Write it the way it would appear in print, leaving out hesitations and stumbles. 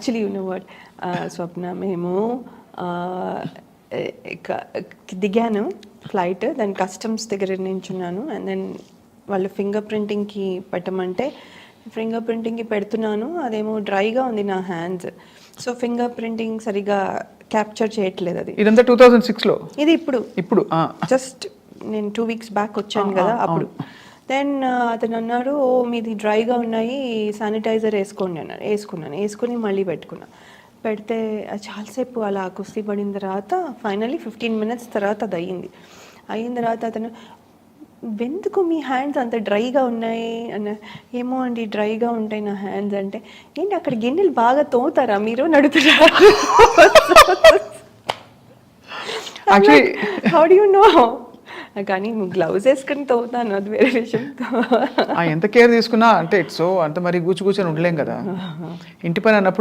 Actually you know what స్వప్న, మేము దిగాను flight, దాని కస్టమ్స్ దగ్గర నించున్నాను. అండ్ దెన్ వాళ్ళు ఫింగర్ ప్రింటింగ్కి పెట్టమంటే ఫింగర్ ప్రింటింగ్కి పెడుతున్నాను, అదేమో డ్రైగా ఉంది నా హ్యాండ్స్. సో ఫింగర్ ప్రింటింగ్ సరిగా క్యాప్చర్ చేయట్లేదు. అది ఇదంతా 2006లో, ఇది ఇప్పుడు జస్ట్ నేను 2 weeks బ్యాక్ వచ్చాను కదా అప్పుడు. దెన్ అతను అన్నాడు, ఓ మీది డ్రైగా ఉన్నాయి, శానిటైజర్ వేసుకోండి అన్నాడు. వేసుకుని మళ్ళీ పెడితే చాలాసేపు అలా కుస్తీ పడిన తర్వాత ఫైనల్లీ 15 minutes తర్వాత అది అయిన తర్వాత అతను, ఎందుకు మీ హ్యాండ్స్ అంత డ్రైగా ఉన్నాయి అన్న. ఏమో అండి డ్రైగా ఉంటాయి నా హ్యాండ్స్ అంటే, ఏంటి అక్కడ గిన్నెలు బాగా తోముతారా మీరు నడుతున్నారు? How do you know? కానీ గ్లౌజ్ వేసుకుని తోముతాను, అది వేరే విషయం. ఎంత కేర్ తీసుకున్నా అంటే ఇట్స్ సో అంత మరి కూర్చొని ఉండలేం కదా ఇంటి పని అన్నప్పుడు.